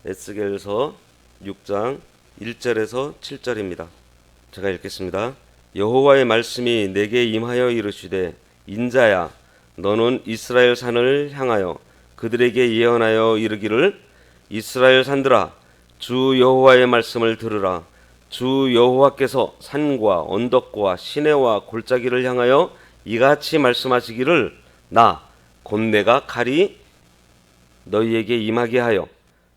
에스겔서 6장 1절에서 7절입니다. 제가 읽겠습니다. 여호와의 말씀이 내게 임하여 이르시되 인자야 너는 이스라엘 산을 향하여 그들에게 예언하여 이르기를 이스라엘 산들아 주 여호와의 말씀을 들으라. 주 여호와께서 산과 언덕과 시내와 골짜기를 향하여 이같이 말씀하시기를 나 곧 내가 칼이 너희에게 임하게 하여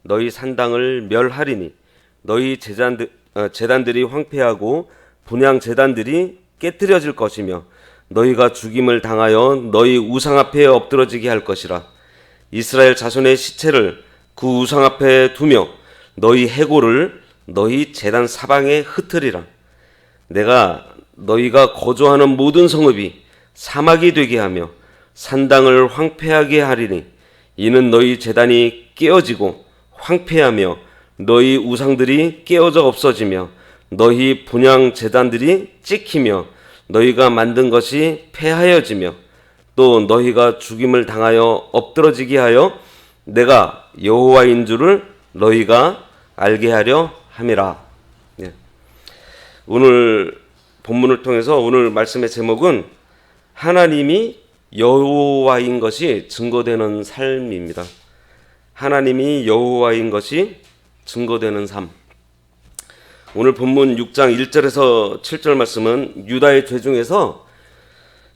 너희 산당을 멸하리니 너희 제단들이 황폐하고 분향 제단들이 깨뜨려질 것이며 너희가 죽임을 당하여 너희 우상 앞에 엎드러지게 할 것이라. 이스라엘 자손의 시체를 그 우상 앞에 두며 너희 해골을 너희 제단 사방에 흩으리라. 내가 너희가 거주하는 모든 성읍이 사막이 되게 하며 산당을 황폐하게 하리니 이는 너희 제단이 깨어지고 황폐하며 너희 우상들이 깨어져 없어지며 너희 분향 제단들이 찍히며 너희가 만든 것이 폐하여지며 또 너희가 죽임을 당하여 엎드러지게 하여 내가 여호와인 줄을 너희가 알게 하려 함이라. 오늘 본문을 통해서 오늘 말씀의 제목은 하나님이 여호와인 것이 증거되는 삶입니다. 하나님이 여호와인 것이 증거되는 삶. 오늘 본문 6장 1절에서 7절 말씀은 유다의 죄 중에서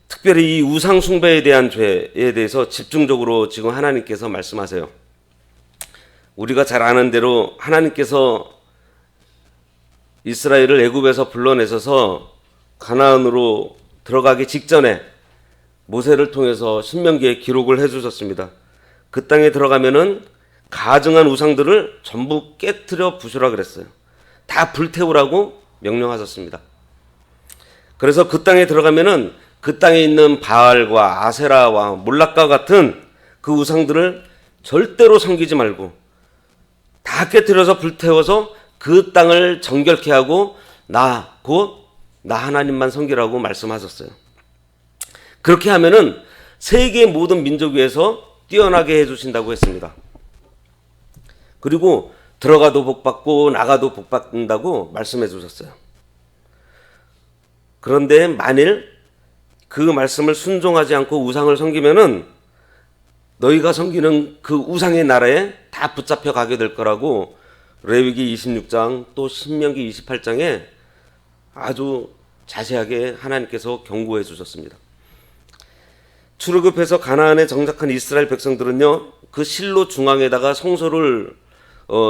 특별히 이 우상 숭배에 대한 죄에 대해서 집중적으로 지금 하나님께서 말씀하세요. 우리가 잘 아는 대로 하나님께서 이스라엘을 애굽에서 불러내셔서 가나안으로 들어가기 직전에 모세를 통해서 신명기에 기록을 해주셨습니다. 그 땅에 들어가면은 가증한 우상들을 전부 깨트려 부수라 그랬어요. 다 불태우라고 명령하셨습니다. 그래서 그 땅에 들어가면은 그 땅에 있는 바알과 아세라와 몰락과 같은 그 우상들을 절대로 섬기지 말고 다 깨트려서 불태워서 그 땅을 정결케 하고 나 하나님만 섬기라고 말씀하셨어요. 그렇게 하면은 세계 모든 민족 위에서 뛰어나게 해주신다고 했습니다. 그리고 들어가도 복받고 나가도 복받는다고 말씀해 주셨어요. 그런데 만일 그 말씀을 순종하지 않고 우상을 섬기면은 너희가 섬기는 그 우상의 나라에 다 붙잡혀 가게 될 거라고 레위기 26장 또 신명기 28장에 아주 자세하게 하나님께서 경고해 주셨습니다. 출애굽해서 가나안에 정착한 이스라엘 백성들은요, 그 실로 중앙에다가 성소를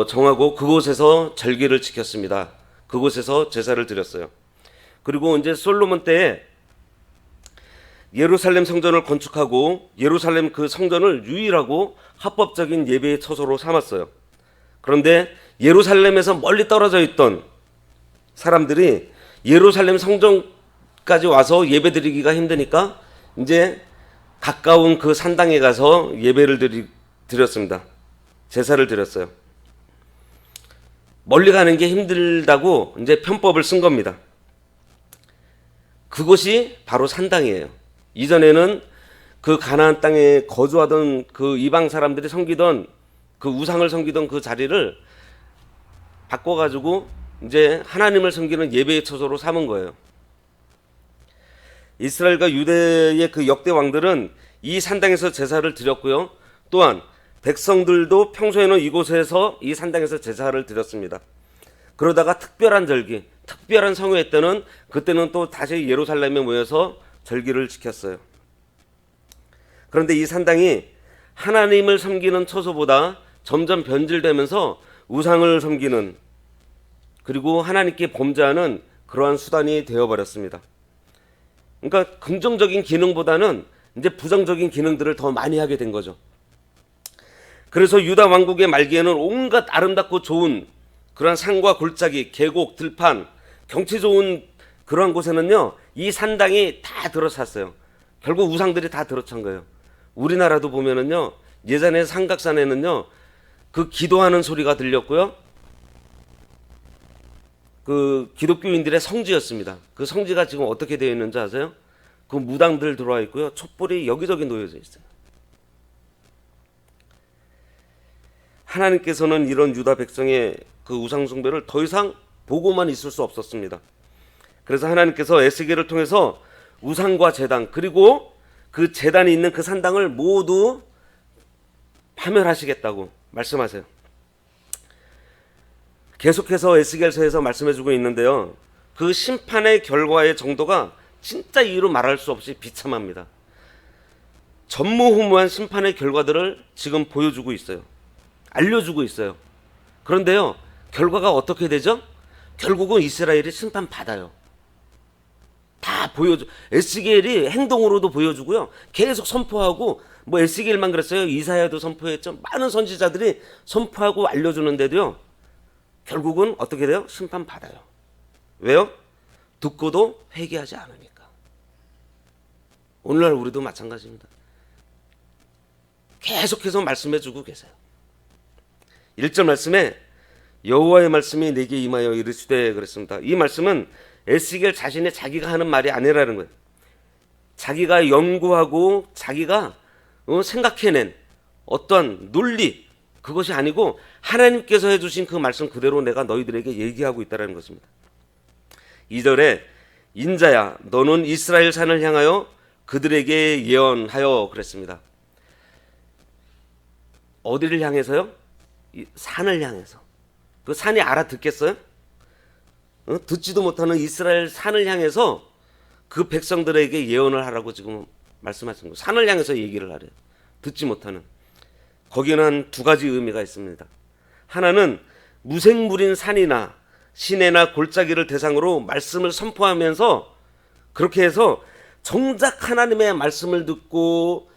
정하고 그곳에서 절기를 지켰습니다. 그곳에서 제사를 드렸어요. 그리고 이제 솔로몬 때에 예루살렘 성전을 건축하고 예루살렘 그 성전을 유일하고 합법적인 예배의 처소로 삼았어요. 그런데 예루살렘에서 멀리 떨어져 있던 사람들이 예루살렘 성전까지 와서 예배드리기가 힘드니까 이제 가까운 그 산당에 가서 예배를 드렸습니다. 제사를 드렸어요. 멀리 가는 게 힘들다고 이제 편법을 쓴 겁니다. 그곳이 바로 산당이에요. 이전에는 그 가나안 땅에 거주하던 그 이방 사람들이 섬기던 그 우상을 섬기던 그 자리를 바꿔가지고 이제 하나님을 섬기는 예배의 처소로 삼은 거예요. 이스라엘과 유대의 그 역대 왕들은 이 산당에서 제사를 드렸고요. 또한 백성들도 평소에는 이곳에서 이 산당에서 제사를 드렸습니다. 그러다가 특별한 절기, 특별한 성회 때는 그때는 또 다시 예루살렘에 모여서 절기를 지켰어요. 그런데 이 산당이 하나님을 섬기는 처소보다 점점 변질되면서 우상을 섬기는 그리고 하나님께 범죄하는 그러한 수단이 되어버렸습니다. 그러니까 긍정적인 기능보다는 이제 부정적인 기능들을 더 많이 하게 된 거죠. 그래서 유다 왕국의 말기에는 온갖 아름답고 좋은 그러한 산과 골짜기, 계곡, 들판, 경치 좋은 그러한 곳에는요, 이 산당이 다 들어찼어요. 결국 우상들이 다 들어찬 거예요. 우리나라도 보면은요, 예전에 삼각산에는요, 그 기도하는 소리가 들렸고요. 그 기독교인들의 성지였습니다. 그 성지가 지금 어떻게 되어 있는지 아세요? 그 무당들 들어와 있고요. 촛불이 여기저기 놓여져 있어요. 하나님께서는 이런 유다 백성의 그 우상 숭배를 더 이상 보고만 있을 수 없었습니다. 그래서 하나님께서 에스겔을 통해서 우상과 제단, 그리고 그 제단이 있는 그 산당을 모두 파멸하시겠다고 말씀하세요. 계속해서 에스겔서에서 말씀해주고 있는데요, 그 심판의 결과의 정도가 진짜 이유로 말할 수 없이 비참합니다. 전무후무한 심판의 결과들을 지금 보여주고 있어요. 알려주고 있어요. 그런데요, 결과가 어떻게 되죠? 결국은 이스라엘이 심판받아요. 다 보여줘. 에스겔이 행동으로도 보여주고요, 계속 선포하고, 뭐 에스겔만 그랬어요. 이사야도 선포했죠. 많은 선지자들이 선포하고 알려주는데도요, 결국은 어떻게 돼요? 심판받아요. 왜요? 듣고도 회개하지 않으니까. 오늘날 우리도 마찬가지입니다. 계속해서 말씀해주고 계세요. 1절 말씀에 여호와의 말씀이 내게 임하여 이르시되 그랬습니다. 이 말씀은 에스겔 자신의 자기가 하는 말이 아니라는 거예요. 자기가 연구하고 자기가 생각해낸 어떤 논리, 그것이 아니고 하나님께서 해주신 그 말씀 그대로 내가 너희들에게 얘기하고 있다는 것입니다. 2절에 인자야 너는 이스라엘 산을 향하여 그들에게 예언하여 그랬습니다. 어디를 향해서요? 산을 향해서. 그 산이 알아듣겠어요? 듣지도 못하는 이스라엘 산을 향해서 그 백성들에게 예언을 하라고 지금 말씀하신 거예요. 산을 향해서 얘기를 하래요. 듣지 못하는. 거기는 두 가지 의미가 있습니다. 하나는 무생물인 산이나 시내나 골짜기를 대상으로 말씀을 선포하면서 그렇게 해서 정작 하나님의 말씀을 듣고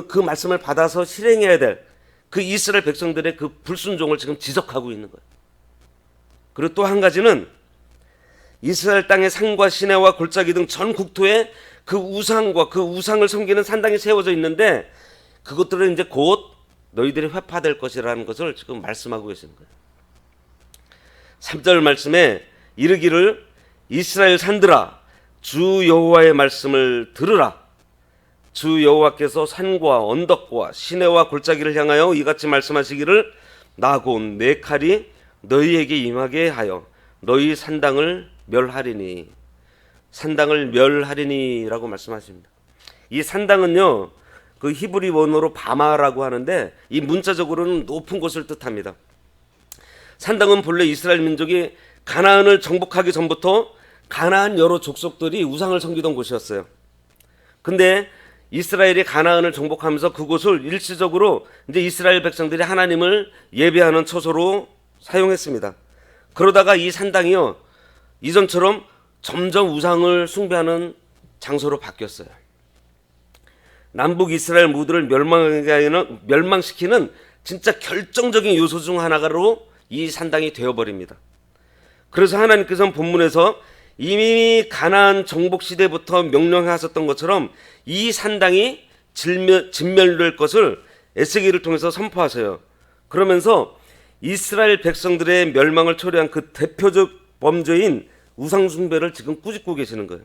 그 말씀을 받아서 실행해야 될 그 이스라엘 백성들의 그 불순종을 지금 지적하고 있는 거예요. 그리고 또 한 가지는 이스라엘 땅의 산과 시내와 골짜기 등 전 국토에 그 우상과 그 우상을 섬기는 산당이 세워져 있는데 그것들은 이제 곧 너희들이 회파될 것이라는 것을 지금 말씀하고 계시는 거예요. 3절 말씀에 이르기를 이스라엘 산들아 주 여호와의 말씀을 들으라. 주 여호와께서 산과 언덕과 시내와 골짜기를 향하여 이같이 말씀하시기를 나 곧 내 칼이 너희에게 임하게 하여 너희 산당을 멸하리니. 산당을 멸하리니라고 말씀하십니다. 이 산당은요, 그 히브리 원어로 바마라고 하는데 이 문자적으로는 높은 곳을 뜻합니다. 산당은 본래 이스라엘 민족이 가나안을 정복하기 전부터 가나안 여러 족속들이 우상을 섬기던 곳이었어요. 근데 이스라엘이 가나안을 정복하면서 그곳을 일시적으로 이제 이스라엘 백성들이 하나님을 예배하는 처소로 사용했습니다. 그러다가 이 산당이요, 이전처럼 점점 우상을 숭배하는 장소로 바뀌었어요. 남북 이스라엘 모두를 멸망시키는 진짜 결정적인 요소 중 하나로 이 산당이 되어버립니다. 그래서 하나님께서는 본문에서 이미 가나안 정복 시대부터 명령하셨던 것처럼 이 산당이 진멸될 것을 에스겔을 통해서 선포하세요. 그러면서 이스라엘 백성들의 멸망을 초래한 그 대표적 범죄인 우상 숭배를 지금 꾸짖고 계시는 거예요.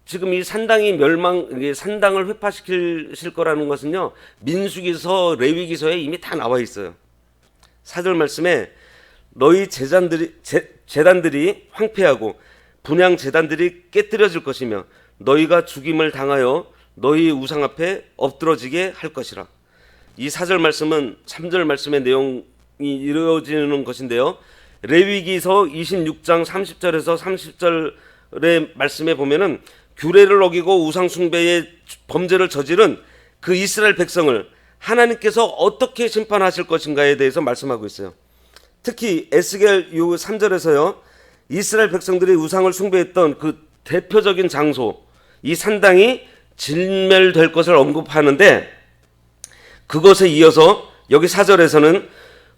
지금 이 산당이 산당을 회파시킬 거라는 것은요, 민수기서, 레위기서에 이미 다 나와 있어요. 4절 말씀에 너희 제단들이 황폐하고 분향 제단들이 깨뜨려질 것이며 너희가 죽임을 당하여 너희 우상 앞에 엎드러지게 할 것이라. 이 4절 말씀은 3절 말씀의 내용이 이루어지는 것인데요, 레위기서 26장 30절에서 30절의 말씀에 보면은 규례를 어기고 우상 숭배의 범죄를 저지른 그 이스라엘 백성을 하나님께서 어떻게 심판하실 것인가에 대해서 말씀하고 있어요. 특히 에스겔 3절에서요, 이스라엘 백성들이 우상을 숭배했던 그 대표적인 장소, 이 산당이 진멸될 것을 언급하는데 그것에 이어서 여기 4절에서는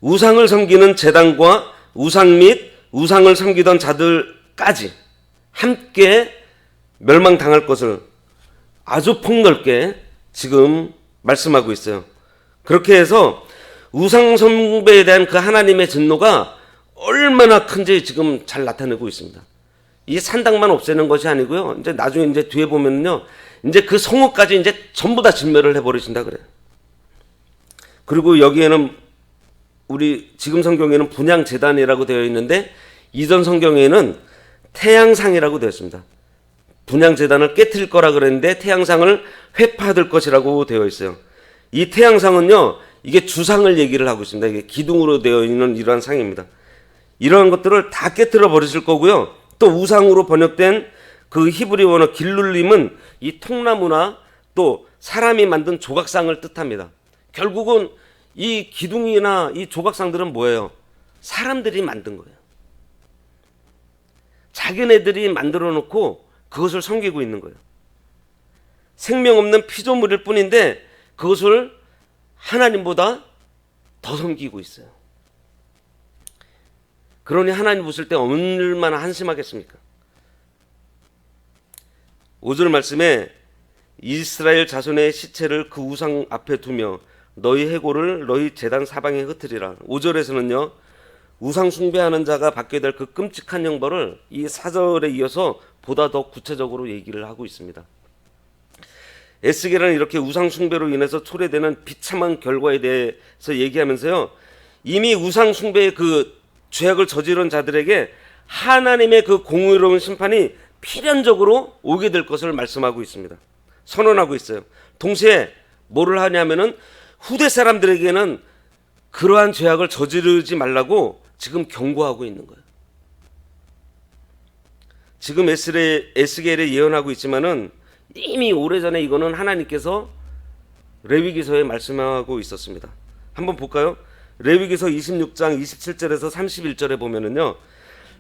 우상을 섬기는 제단과 우상 및 우상을 섬기던 자들까지 함께 멸망당할 것을 아주 폭넓게 지금 말씀하고 있어요. 그렇게 해서 우상 숭배에 대한 그 하나님의 진노가 얼마나 큰지 지금 잘 나타내고 있습니다. 이 산당만 없애는 것이 아니고요, 이제 나중에 이제 뒤에 보면요, 이제 그 성읍까지 이제 전부 다 진멸을 해버리신다 그래요. 그리고 여기에는 우리 지금 성경에는 분향제단이라고 되어 있는데 이전 성경에는 태양상이라고 되어 있습니다. 분향제단을 깨트릴 거라 그랬는데 태양상을 회파될 것이라고 되어 있어요. 이 태양상은요, 이게 주상을 얘기를 하고 있습니다. 이게 기둥으로 되어 있는 이러한 상입니다. 이러한 것들을 다 깨트려 버리실 거고요. 또 우상으로 번역된 그 히브리 원어 길룰림은 이 통나무나 또 사람이 만든 조각상을 뜻합니다. 결국은 이 기둥이나 이 조각상들은 뭐예요? 사람들이 만든 거예요. 자기네들이 만들어 놓고 그것을 섬기고 있는 거예요. 생명 없는 피조물일 뿐인데 그것을 하나님보다 더 섬기고 있어요. 그러니 하나님 보실 때 얼마나 한심하겠습니까? 5절 말씀에 이스라엘 자손의 시체를 그 우상 앞에 두며 너희 해골을 너희 제단 사방에 흩으리라. 5절에서는요, 우상 숭배하는 자가 받게 될 그 끔찍한 형벌을 이 4절에 이어서 보다 더 구체적으로 얘기를 하고 있습니다. 에스겔은 이렇게 우상 숭배로 인해서 초래되는 비참한 결과에 대해서 얘기하면서요, 이미 우상 숭배의 그 죄악을 저지른 자들에게 하나님의 그 공의로운 심판이 필연적으로 오게 될 것을 말씀하고 있습니다. 선언하고 있어요. 동시에 뭐를 하냐면은 후대 사람들에게는 그러한 죄악을 저지르지 말라고 지금 경고하고 있는 거예요. 지금 에스겔에 예언하고 있지만은 이미 오래전에 이거는 하나님께서 레위기서에 말씀하고 있었습니다. 한번 볼까요? 레위기서 26장 27절에서 31절에 보면은요,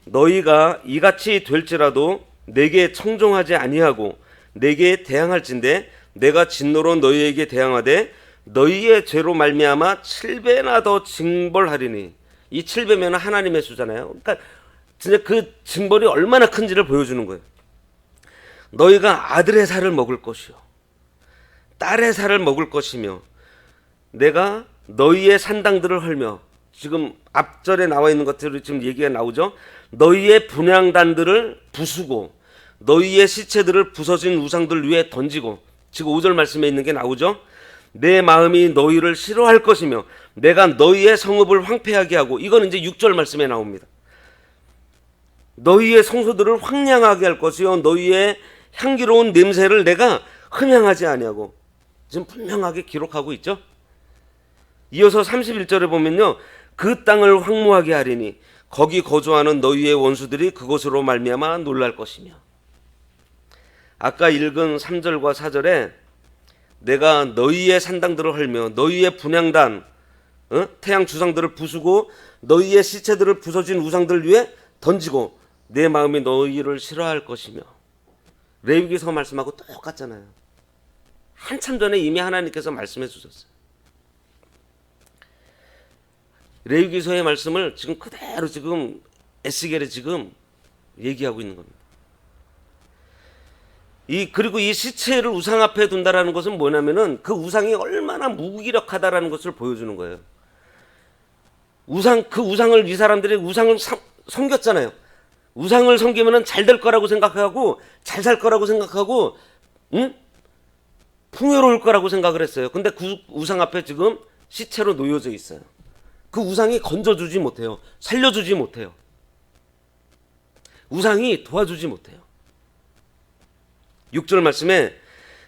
너희가 이같이 될지라도 내게 청종하지 아니하고 내게 대항할진대 내가 진노로 너희에게 대항하되 너희의 죄로 말미암아 7배나 더 징벌하리니. 이 7배면 하나님의 수잖아요. 그러니까 진짜 그 징벌이 얼마나 큰지를 보여주는 거예요. 너희가 아들의 살을 먹을 것이요 딸의 살을 먹을 것이며 내가 너희의 산당들을 헐며, 지금 앞절에 나와 있는 것들이 지금 얘기가 나오죠. 너희의 분향단들을 부수고 너희의 시체들을 부서진 우상들 위에 던지고, 지금 5절 말씀에 있는 게 나오죠. 내 마음이 너희를 싫어할 것이며 내가 너희의 성읍을 황폐하게 하고, 이건 이제 6절 말씀에 나옵니다. 너희의 성소들을 황량하게 할 것이요 너희의 향기로운 냄새를 내가 흠향하지 아니하고, 지금 분명하게 기록하고 있죠. 이어서 31절에 보면요, 그 땅을 황무하게 하리니 거기 거주하는 너희의 원수들이 그것으로 말미암아 놀랄 것이며. 아까 읽은 3절과 4절에 내가 너희의 산당들을 헐며 너희의 분향단 태양 주상들을 부수고 너희의 시체들을 부서진 우상들 위에 던지고 내 마음이 너희를 싫어할 것이며. 레위기서 말씀하고 똑같잖아요. 한참 전에 이미 하나님께서 말씀해 주셨어요. 레위기서의 말씀을 지금 그대로 지금 에스겔에 지금 얘기하고 있는 겁니다. 그리고 이 시체를 우상 앞에 둔다라는 것은 뭐냐면은 그 우상이 얼마나 무기력하다라는 것을 보여주는 거예요. 그 우상을 이 사람들이 우상을 섬겼잖아요. 우상을 섬기면은 잘 될 거라고 생각하고 잘 살 거라고 생각하고 풍요로울 거라고 생각을 했어요. 근데 그 우상 앞에 지금 시체로 놓여져 있어요. 그 우상이 건져주지 못해요. 살려주지 못해요. 우상이 도와주지 못해요. 6절 말씀에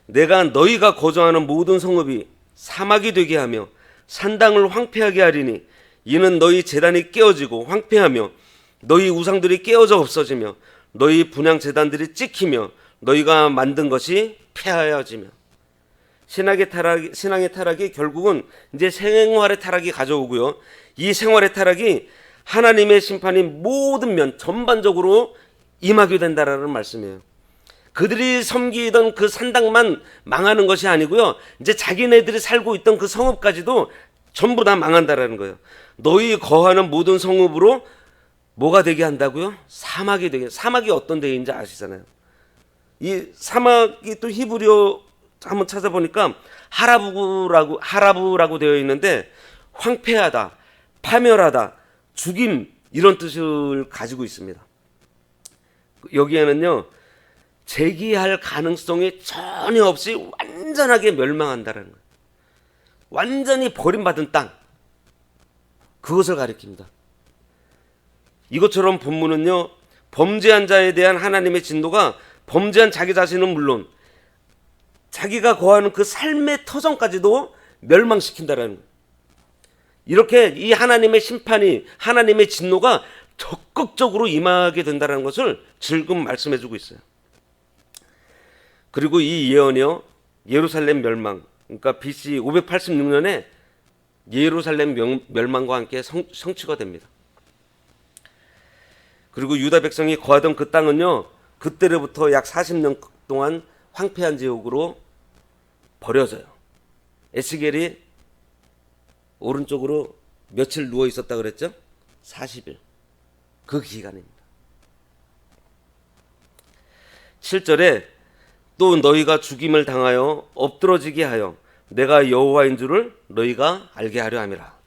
내가 너희가 거주하는 모든 성읍이 사막이 되게 하며 산당을 황폐하게 하리니 이는 너희 제단이 깨어지고 황폐하며 너희 우상들이 깨어져 없어지며 너희 분향 제단들이 찍히며 너희가 만든 것이 폐하여지며. 신앙의 타락이 결국은 이제 생활의 타락이 가져오고요, 이 생활의 타락이 하나님의 심판이 모든 면 전반적으로 임하게 된다라는 말씀이에요. 그들이 섬기던 그 산당만 망하는 것이 아니고요, 이제 자기네들이 살고 있던 그 성읍까지도 전부 다 망한다라는 거예요. 너희 거하는 모든 성읍으로 뭐가 되게 한다고요? 사막이 되게. 사막이 어떤 데인지 아시잖아요. 이 사막이 또 히브리어 한번 찾아보니까 하라부라고 되어 있는데 황폐하다, 파멸하다, 죽임, 이런 뜻을 가지고 있습니다. 여기에는요, 재기할 가능성이 전혀 없이 완전하게 멸망한다는 거예요. 완전히 버림받은 땅, 그것을 가리킵니다. 이것처럼 본문은요, 범죄한 자에 대한 하나님의 진노가 범죄한 자기 자신은 물론 자기가 거하는 그 삶의 터전까지도 멸망시킨다라는 거예요. 이렇게 이 하나님의 심판이, 하나님의 진노가 적극적으로 임하게 된다는 것을 지금 말씀해주고 있어요. 그리고 이 예언이요, 예루살렘 멸망, 그러니까 BC 586년에 예루살렘 멸망과 함께 성취가 됩니다. 그리고 유다 백성이 거하던 그 땅은요, 그때로부터 약 40년 동안 황폐한 지역으로 버려져요. 에스겔이 오른쪽으로 며칠 누워 있었다 그랬죠? 40일. 그 기간입니다. 7절에 또 너희가 죽임을 당하여 엎드러지게 하여 내가 여호와인 줄을 너희가 알게 하려 함이라.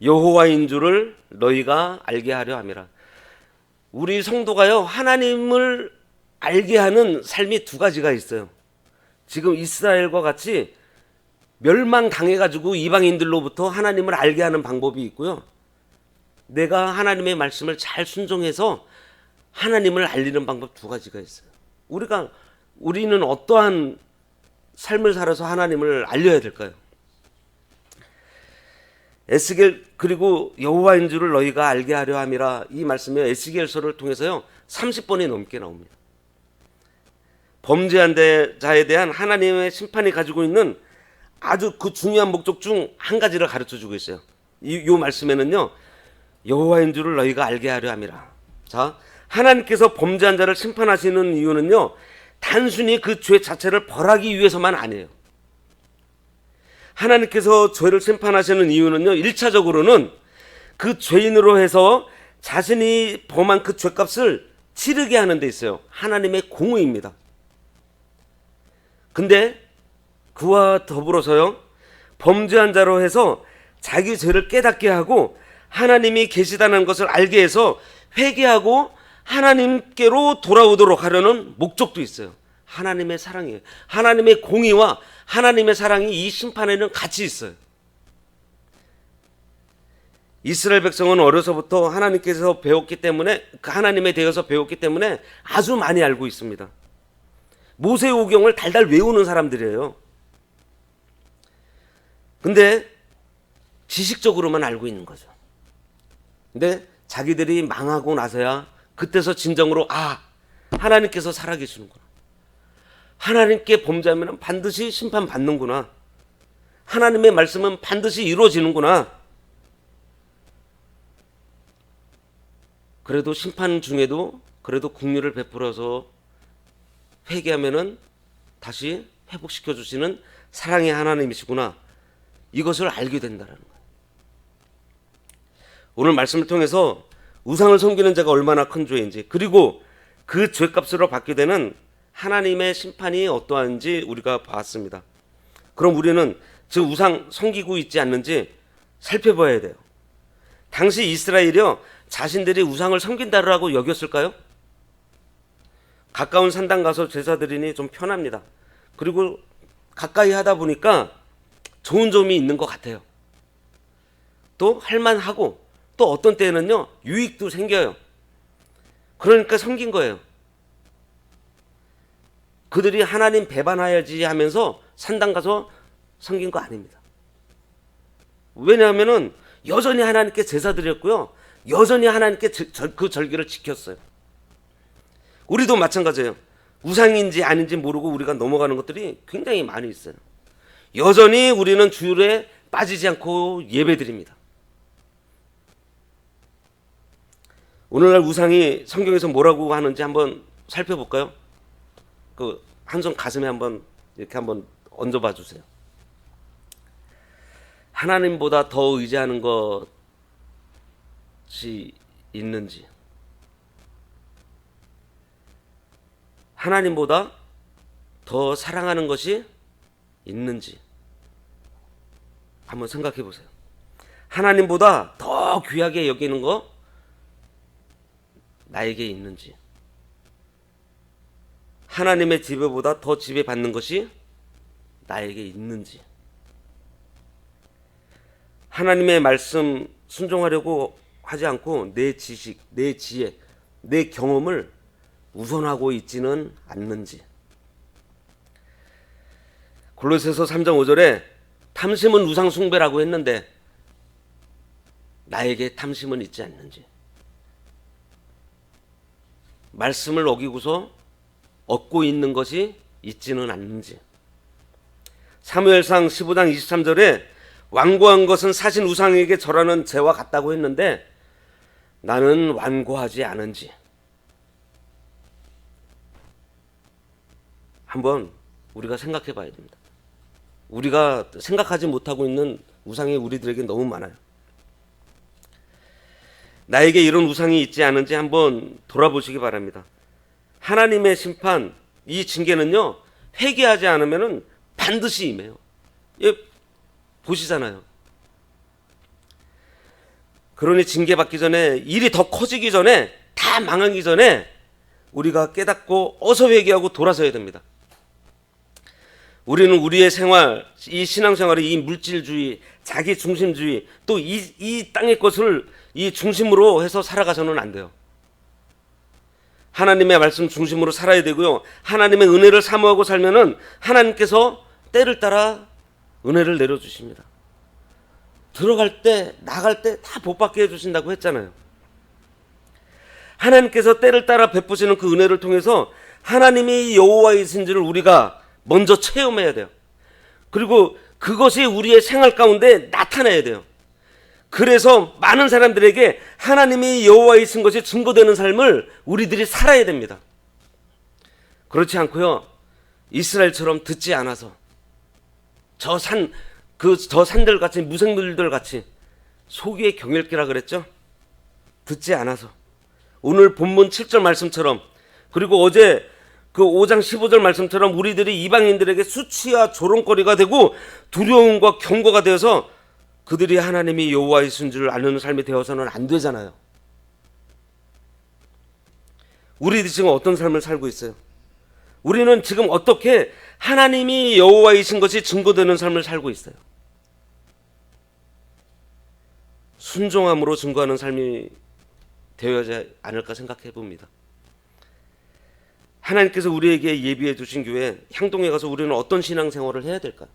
여호와인 줄을 너희가 알게 하려 함이라. 우리 성도가요, 하나님을 알게 하는 삶이 두 가지가 있어요. 지금 이스라엘과 같이 멸망당해가지고 이방인들로부터 하나님을 알게 하는 방법이 있고요, 내가 하나님의 말씀을 잘 순종해서 하나님을 알리는 방법 두 가지가 있어요. 우리는 어떠한 삶을 살아서 하나님을 알려야 될까요? 에스겔, 그리고 여호와인 줄을 너희가 알게 하려 함이라, 이 말씀이 에스겔서를 통해서요 30번이 넘게 나옵니다. 범죄한 자에 대한 하나님의 심판이 가지고 있는 아주 그 중요한 목적 중 한 가지를 가르쳐 주고 있어요. 이 말씀에는요, 여호와인 줄을 너희가 알게 하려 함이라. 자, 하나님께서 범죄한 자를 심판하시는 이유는요, 단순히 그 죄 자체를 벌하기 위해서만 아니에요. 하나님께서 죄를 심판하시는 이유는요, 1차적으로는 그 죄인으로 해서 자신이 범한 그 죄값을 치르게 하는 데 있어요. 하나님의 공의입니다. 근데 그와 더불어서요, 범죄한 자로 해서 자기 죄를 깨닫게 하고 하나님이 계시다는 것을 알게 해서 회개하고 하나님께로 돌아오도록 하려는 목적도 있어요. 하나님의 사랑이에요. 하나님의 공의와 하나님의 사랑이 이 심판에는 같이 있어요. 이스라엘 백성은 어려서부터 하나님께서 배웠기 때문에, 하나님에 대해서 배웠기 때문에 아주 많이 알고 있습니다. 모세오경을 달달 외우는 사람들이에요. 근데 지식적으로만 알고 있는 거죠. 근데 자기들이 망하고 나서야 그때서 진정으로, 하나님께서 살아계시는구나, 하나님께 범죄하면 반드시 심판받는구나, 하나님의 말씀은 반드시 이루어지는구나. 그래도 심판 중에도 그래도 긍휼을 베풀어서 회개하면은 다시 회복시켜 주시는 사랑의 하나님이시구나, 이것을 알게 된다는 거예요. 오늘 말씀을 통해서 우상을 섬기는 자가 얼마나 큰 죄인지, 그리고 그 죄값으로 받게 되는 하나님의 심판이 어떠한지 우리가 봤습니다. 그럼 우리는 지금 우상 섬기고 있지 않는지 살펴봐야 돼요. 당시 이스라엘이요, 자신들이 우상을 섬긴다라고 여겼을까요? 가까운 산당 가서 제사 드리니 좀 편합니다. 그리고 가까이 하다 보니까 좋은 점이 있는 것 같아요. 또 할만하고, 또 어떤 때는요 유익도 생겨요. 그러니까 섬긴 거예요. 그들이 하나님 배반하야지 하면서 산당 가서 섬긴 거 아닙니다. 왜냐하면은 여전히 하나님께 제사 드렸고요, 여전히 하나님께 그 절기를 지켰어요. 우리도 마찬가지예요. 우상인지 아닌지 모르고 우리가 넘어가는 것들이 굉장히 많이 있어요. 여전히 우리는 주일에 빠지지 않고 예배드립니다. 오늘날 우상이 성경에서 뭐라고 하는지 한번 살펴볼까요? 그 한 손 가슴에 한번 이렇게 한번 얹어봐 주세요. 하나님보다 더 의지하는 것이 있는지, 하나님보다 더 사랑하는 것이 있는지 한번 생각해 보세요. 하나님보다 더 귀하게 여기는 거 나에게 있는지, 하나님의 지배보다 더 지배받는 것이 나에게 있는지, 하나님의 말씀 순종하려고 하지 않고 내 지식, 내 지혜, 내 경험을 우선하고 있지는 않는지. 골로새서 3장 5절에 탐심은 우상 숭배라고 했는데 나에게 탐심은 있지 않는지. 말씀을 어기고서 얻고 있는 것이 있지는 않는지. 사무엘상 15장 23절에 완고한 것은 사신 우상에게 절하는 죄와 같다고 했는데 나는 완고하지 않은지. 한번 우리가 생각해 봐야 됩니다. 우리가 생각하지 못하고 있는 우상이 우리들에게 너무 많아요. 나에게 이런 우상이 있지 않은지 한번 돌아보시기 바랍니다. 하나님의 심판, 이 징계는요, 회개하지 않으면 반드시 임해요. 예, 보시잖아요. 그러니 징계받기 전에, 일이 더 커지기 전에, 다 망하기 전에 우리가 깨닫고 어서 회개하고 돌아서야 됩니다. 우리는 우리의 생활, 이 신앙생활의 이 물질주의, 자기중심주의, 또 이 땅의 것을 이 중심으로 해서 살아가서는 안 돼요. 하나님의 말씀 중심으로 살아야 되고요. 하나님의 은혜를 사모하고 살면은 하나님께서 때를 따라 은혜를 내려주십니다. 들어갈 때, 나갈 때 다 복받게 해주신다고 했잖아요. 하나님께서 때를 따라 베푸시는 그 은혜를 통해서 하나님이 여호와이신 줄을 우리가 먼저 체험해야 돼요. 그리고 그것이 우리의 생활 가운데 나타나야 돼요. 그래서 많은 사람들에게 하나님이 여호와이신 것이 증거되는 삶을 우리들이 살아야 됩니다. 그렇지 않고요, 이스라엘처럼 듣지 않아서 저 산들 같이, 무생들들 같이, 소귀의 경읽기라 그랬죠? 듣지 않아서 오늘 본문 7절 말씀처럼, 그리고 어제 그 5장 15절 말씀처럼 우리들이 이방인들에게 수치와 조롱거리가 되고 두려움과 경고가 되어서 그들이 하나님이 여호와이신 줄 아는 삶이 되어서는 안 되잖아요. 우리들이 지금 어떤 삶을 살고 있어요? 우리는 지금 어떻게 하나님이 여호와이신 것이 증거되는 삶을 살고 있어요? 순종함으로 증거하는 삶이 되어야지 않을까 생각해 봅니다. 하나님께서 우리에게 예비해 두신 교회 향동에 가서 우리는 어떤 신앙생활을 해야 될까요?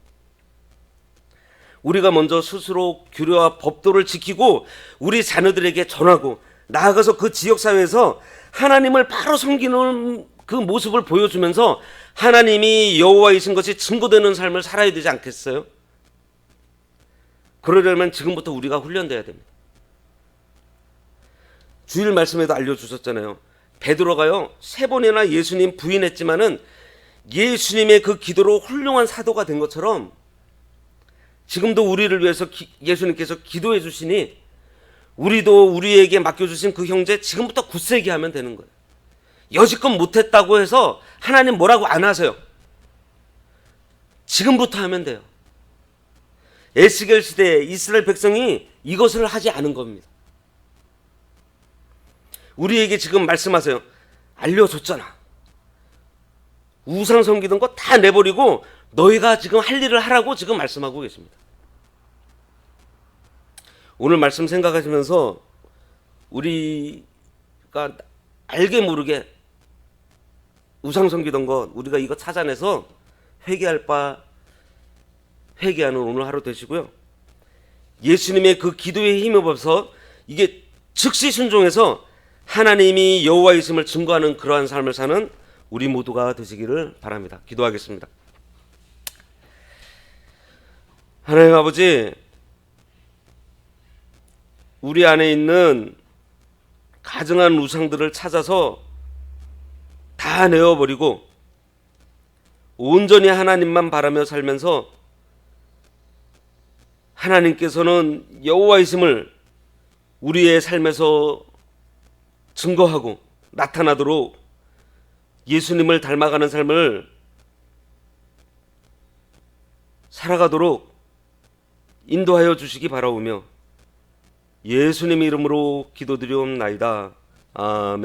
우리가 먼저 스스로 규례와 법도를 지키고 우리 자녀들에게 전하고 나아가서 그 지역사회에서 하나님을 바로 섬기는 그 모습을 보여주면서 하나님이 여호와이신 것이 증거되는 삶을 살아야 되지 않겠어요? 그러려면 지금부터 우리가 훈련돼야 됩니다. 주일 말씀에도 알려주셨잖아요. 베드로가요 3번이나 예수님 부인했지만은 예수님의 그 기도로 훌륭한 사도가 된 것처럼 지금도 우리를 위해서 예수님께서 기도해 주시니 우리도 우리에게 맡겨주신 그 형제 지금부터 굳세게 하면 되는 거예요. 여지껏 못했다고 해서 하나님 뭐라고 안 하세요. 지금부터 하면 돼요. 에스겔 시대에 이스라엘 백성이 이것을 하지 않은 겁니다. 우리에게 지금 말씀하세요. 알려줬잖아. 우상 섬기던 거 다 내버리고 너희가 지금 할 일을 하라고 지금 말씀하고 계십니다. 오늘 말씀 생각하시면서 우리가 알게 모르게 우상 섬기던 것 우리가 이거 찾아내서 회개할 바 회개하는 오늘 하루 되시고요. 예수님의 그 기도에 힘입어서 이게 즉시 순종해서 하나님이 여호와이심을 증거하는 그러한 삶을 사는 우리 모두가 되시기를 바랍니다. 기도하겠습니다. 하나님 아버지, 우리 안에 있는 가증한 우상들을 찾아서 다 내어버리고 온전히 하나님만 바라며 살면서 하나님께서는 여호와이심을 우리의 삶에서 증거하고 나타나도록 예수님을 닮아가는 삶을 살아가도록 인도하여 주시기 바라오며 예수님 이름으로 기도드리옵나이다. 아멘.